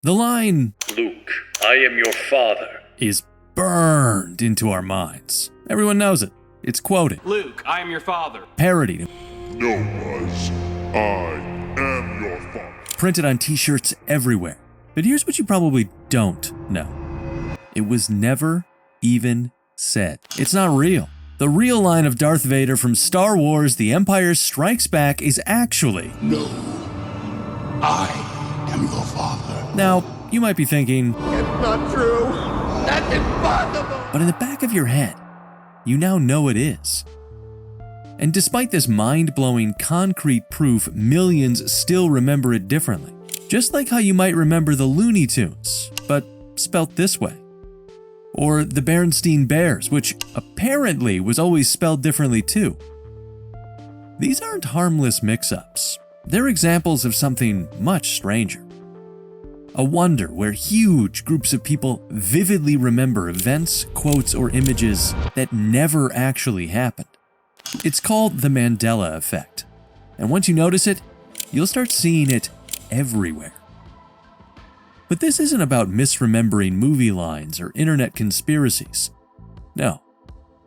The line, "Luke, I am your father," is burned into our minds. Everyone knows it. It's quoted, "Luke, I am your father," parodied, "No, Buzz, I am your father," printed on t-shirts everywhere. But here's what you probably don't know. It was never even said. It's not real. The real line of Darth Vader from Star Wars: The Empire Strikes Back is actually, "No, I am your father." Now, you might be thinking, "It's not true. That's impossible." But in the back of your head, you now know it is. And despite this mind-blowing concrete proof, millions still remember it differently. Just like how you might remember the Looney Tunes, but spelt this way. Or the Berenstain Bears, which apparently was always spelled differently too. These aren't harmless mix-ups. They're examples of something much stranger. A wonder where huge groups of people vividly remember events, quotes, or images that never actually happened. It's called the Mandela effect. And once you notice it, you'll start seeing it everywhere. But this isn't about misremembering movie lines or internet conspiracies. No,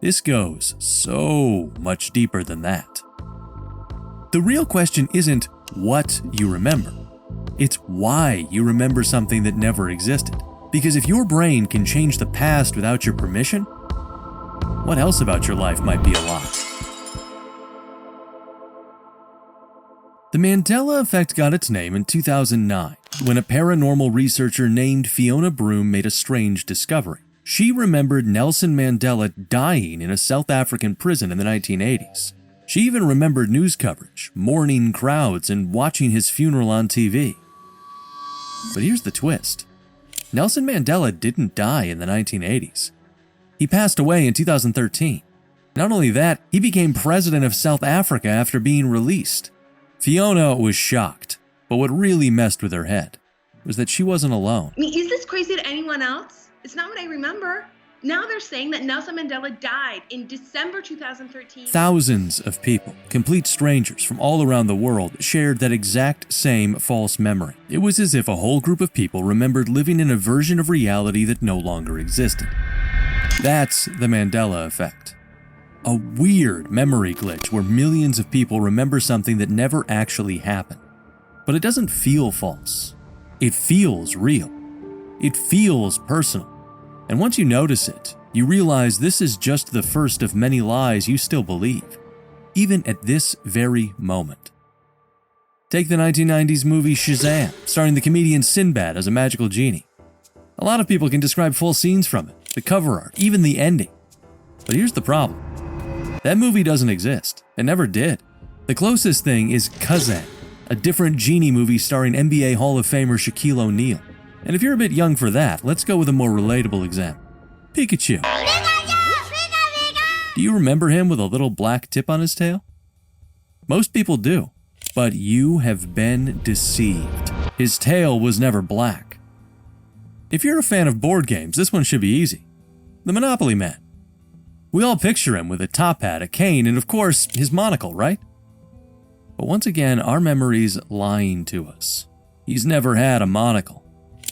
this goes so much deeper than that. The real question isn't what you remember. It's why you remember something that never existed. Because if your brain can change the past without your permission, what else about your life might be a lie? The Mandela effect got its name in 2009, when a paranormal researcher named Fiona Broom made a strange discovery. She remembered Nelson Mandela dying in a South African prison in the 1980s. She even remembered news coverage, mourning crowds, and watching his funeral on TV. But here's the twist. Nelson Mandela didn't die in the 1980s. He passed away in 2013. Not only that, he became president of South Africa after being released. Fiona was shocked, but what really messed with her head was that she wasn't alone. I mean, is this crazy to anyone else? It's not what I remember. Now they're saying that Nelson Mandela died in December 2013. Thousands of people, complete strangers from all around the world, shared that exact same false memory. It was as if a whole group of people remembered living in a version of reality that no longer existed. That's the Mandela effect. A weird memory glitch where millions of people remember something that never actually happened. But it doesn't feel false. It feels real. It feels personal. And once you notice it, you realize this is just the first of many lies you still believe, even at this very moment. Take the 1990s movie Shazam, starring the comedian Sinbad as a magical genie. A lot of people can describe full scenes from it, the cover art, even the ending. But here's the problem. That movie doesn't exist. It never did. The closest thing is Kazan, a different genie movie starring NBA Hall of Famer Shaquille O'Neal. And if you're a bit young for that, let's go with a more relatable example. Pikachu. Do you remember him with a little black tip on his tail? Most people do, but you have been deceived. His tail was never black. If you're a fan of board games, this one should be easy. The Monopoly Man. We all picture him with a top hat, a cane, and of course, his monocle, right? But once again, our memory's lying to us. He's never had a monocle.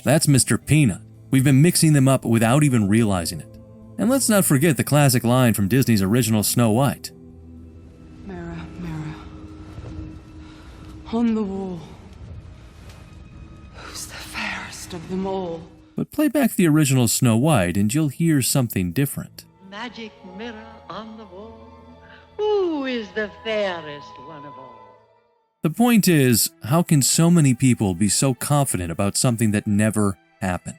That's Mr. Peanut. We've been mixing them up without even realizing it. And let's not forget the classic line from Disney's original Snow White. Mirror, mirror, on the wall, who's the fairest of them all? But play back the original Snow White and you'll hear something different. Magic mirror on the wall, who is the fairest one of all? The point is, how can so many people be so confident about something that never happened?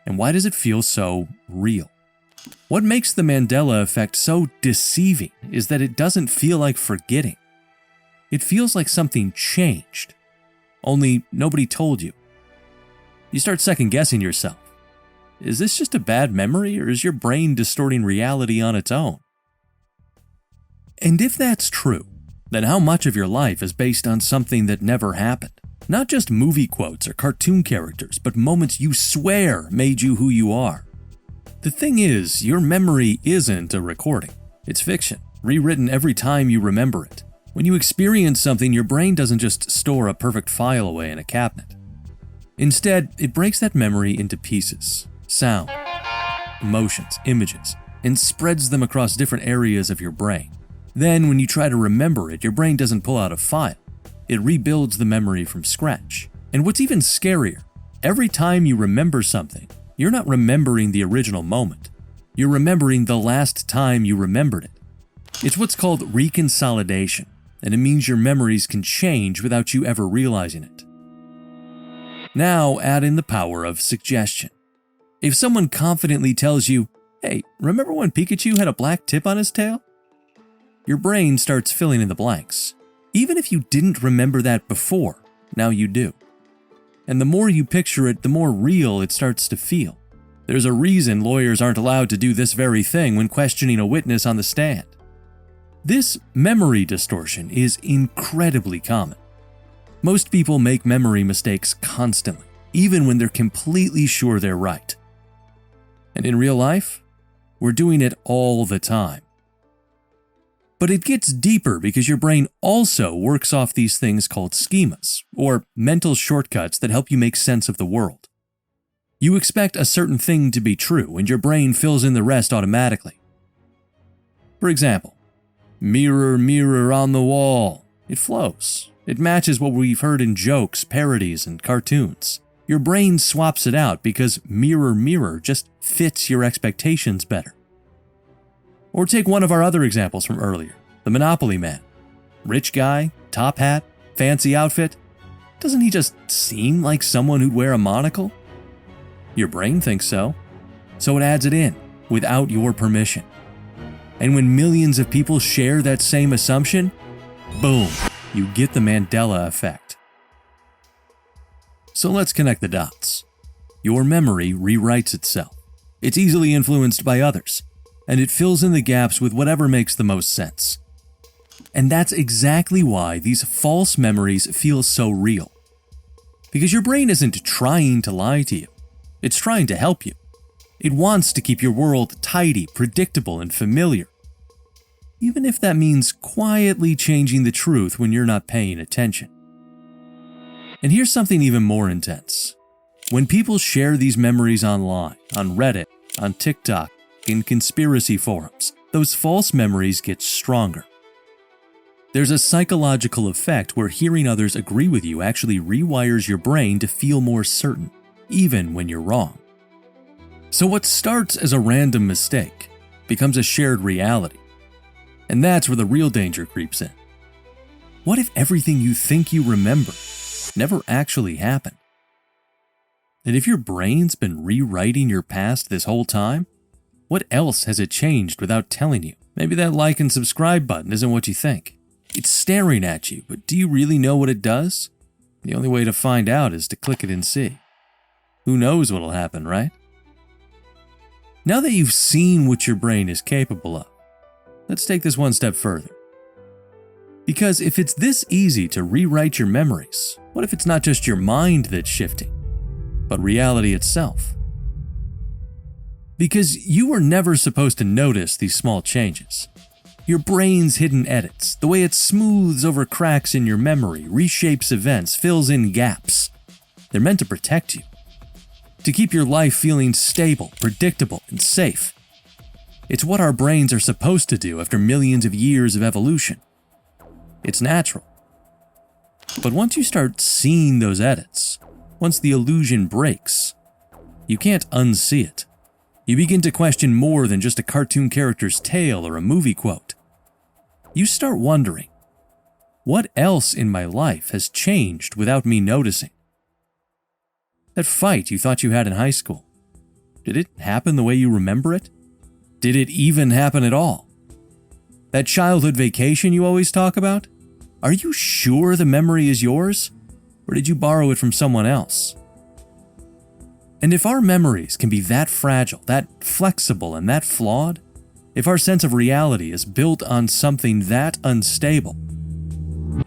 And why does it feel so real? What makes the Mandela effect so deceiving is that it doesn't feel like forgetting. It feels like something changed, only nobody told you. You start second-guessing yourself. Is this just a bad memory, or is your brain distorting reality on its own? And if that's true, then how much of your life is based on something that never happened? Not just movie quotes or cartoon characters, but moments you swear made you who you are. The thing is, your memory isn't a recording. It's fiction, rewritten every time you remember it. When you experience something, your brain doesn't just store a perfect file away in a cabinet. Instead, it breaks that memory into pieces, sound, emotions, images, and spreads them across different areas of your brain. Then, when you try to remember it, your brain doesn't pull out a file. It rebuilds the memory from scratch. And what's even scarier, every time you remember something, you're not remembering the original moment. You're remembering the last time you remembered it. It's what's called reconsolidation, and it means your memories can change without you ever realizing it. Now add in the power of suggestion. If someone confidently tells you, "Hey, remember when Pikachu had a black tip on his tail?" Your brain starts filling in the blanks. Even if you didn't remember that before, now you do. And the more you picture it, the more real it starts to feel. There's a reason lawyers aren't allowed to do this very thing when questioning a witness on the stand. This memory distortion is incredibly common. Most people make memory mistakes constantly, even when they're completely sure they're right. And in real life, we're doing it all the time. But it gets deeper because your brain also works off these things called schemas, or mental shortcuts that help you make sense of the world. You expect a certain thing to be true, and your brain fills in the rest automatically. For example, mirror, mirror on the wall. It flows. It matches what we've heard in jokes, parodies, and cartoons. Your brain swaps it out because mirror, mirror just fits your expectations better. Or take one of our other examples from earlier, the Monopoly Man. Rich guy, top hat, fancy outfit. Doesn't he just seem like someone who'd wear a monocle? Your brain thinks so, so it adds it in without your permission. And when millions of people share that same assumption, boom, you get the Mandela effect. So let's connect the dots. Your memory rewrites itself. It's easily influenced by others, and it fills in the gaps with whatever makes the most sense. And that's exactly why these false memories feel so real. Because your brain isn't trying to lie to you. It's trying to help you. It wants to keep your world tidy, predictable, and familiar. Even if that means quietly changing the truth when you're not paying attention. And here's something even more intense. When people share these memories online, on Reddit, on TikTok, in conspiracy forums, those false memories get stronger. There's a psychological effect where hearing others agree with you actually rewires your brain to feel more certain, even when you're wrong. So what starts as a random mistake becomes a shared reality. And that's where the real danger creeps in. What if everything you think you remember never actually happened? And if your brain's been rewriting your past this whole time, what else has it changed without telling you? Maybe that like and subscribe button isn't what you think. It's staring at you, but do you really know what it does? The only way to find out is to click it and see. Who knows what'll happen, right? Now that you've seen what your brain is capable of, let's take this one step further. Because if it's this easy to rewrite your memories, what if it's not just your mind that's shifting, but reality itself? Because you were never supposed to notice these small changes. Your brain's hidden edits, the way it smooths over cracks in your memory, reshapes events, fills in gaps. They're meant to protect you. To keep your life feeling stable, predictable, and safe. It's what our brains are supposed to do after millions of years of evolution. It's natural. But once you start seeing those edits, once the illusion breaks, you can't unsee it. You begin to question more than just a cartoon character's tale or a movie quote. You start wondering, what else in my life has changed without me noticing? That fight you thought you had in high school, did it happen the way you remember it? Did it even happen at all? That childhood vacation you always talk about? Are you sure the memory is yours? Or did you borrow it from someone else? And if our memories can be that fragile, that flexible, and that flawed, if our sense of reality is built on something that unstable,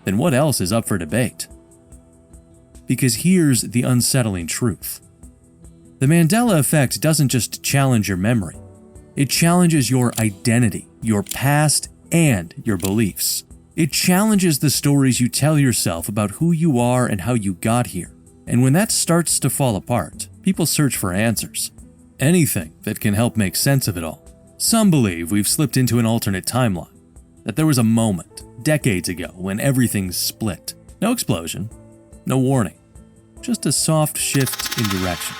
then what else is up for debate? Because here's the unsettling truth. The Mandela effect doesn't just challenge your memory. It challenges your identity, your past, and your beliefs. It challenges the stories you tell yourself about who you are and how you got here. And when that starts to fall apart, people search for answers. Anything that can help make sense of it all. Some believe we've slipped into an alternate timeline, that there was a moment, decades ago, when everything split. No explosion, no warning, just a soft shift in direction.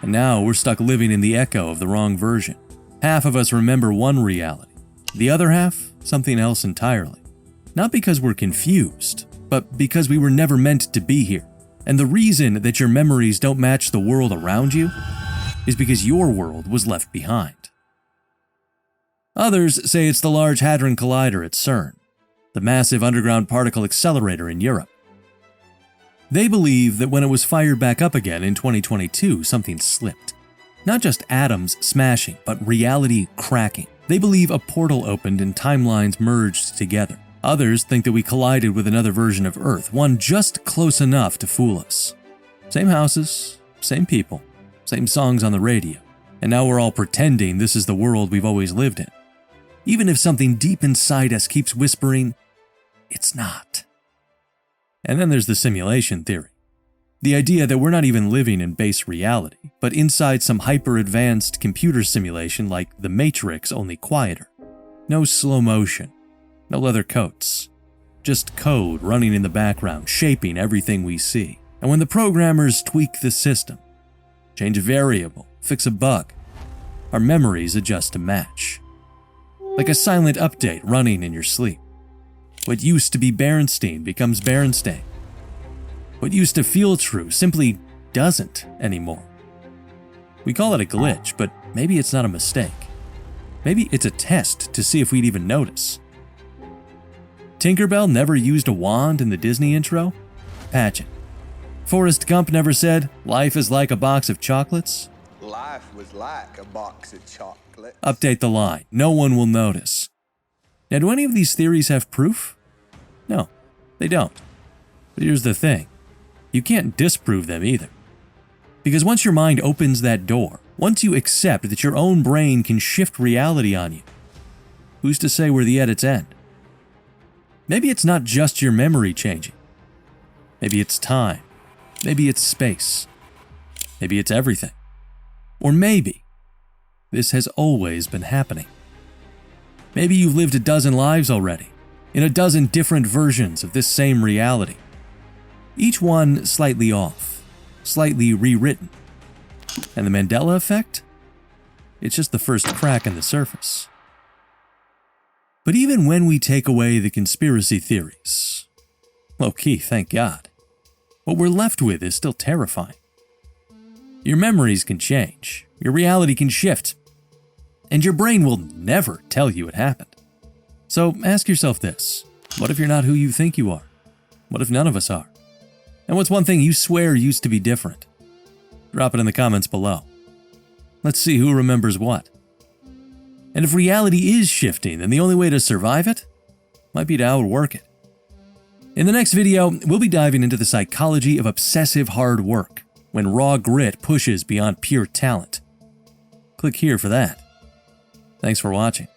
And now we're stuck living in the echo of the wrong version. Half of us remember one reality, the other half, something else entirely. Not because we're confused, but because we were never meant to be here. And the reason that your memories don't match the world around you is because your world was left behind. Others say it's the Large Hadron Collider at CERN, the massive underground particle accelerator in Europe. They believe that when it was fired back up again in 2022, something slipped. Not just atoms smashing, but reality cracking. They believe a portal opened and timelines merged together. Others think that we collided with another version of Earth, one just close enough to fool us. Same houses, same people, same songs on the radio, and now we're all pretending this is the world we've always lived in. Even if something deep inside us keeps whispering, it's not. And then there's the simulation theory. The idea that we're not even living in base reality, but inside some hyper-advanced computer simulation like The Matrix, only quieter. No slow motion, no leather coats, just code running in the background, shaping everything we see. And when the programmers tweak the system, change a variable, fix a bug, our memories adjust to match. Like a silent update running in your sleep. What used to be Berenstain becomes Berenstain. What used to feel true simply doesn't anymore. We call it a glitch, but maybe it's not a mistake. Maybe it's a test to see if we'd even notice. Tinkerbell never used a wand in the Disney intro? Patch it. Forrest Gump never said, "Life is like a box of chocolates"? Life was like a box of chocolates. Update the line. No one will notice. Now, do any of these theories have proof? No, they don't. But here's the thing. You can't disprove them either. Because once your mind opens that door, once you accept that your own brain can shift reality on you, who's to say where the edits end? Maybe it's not just your memory changing. Maybe it's time. Maybe it's space. Maybe it's everything. Or maybe this has always been happening. Maybe you've lived a dozen lives already, in a dozen different versions of this same reality. Each one slightly off, slightly rewritten. And the Mandela effect? It's just the first crack in the surface. But even when we take away the conspiracy theories, low-key, thank God, what we're left with is still terrifying. Your memories can change, your reality can shift, and your brain will never tell you it happened. So ask yourself this: what if you're not who you think you are? What if none of us are? And what's one thing you swear used to be different? Drop it in the comments below. Let's see who remembers what. And if reality is shifting, then the only way to survive it might be to outwork it. In the next video, we'll be diving into the psychology of obsessive hard work, when raw grit pushes beyond pure talent. Click here for that. Thanks for watching.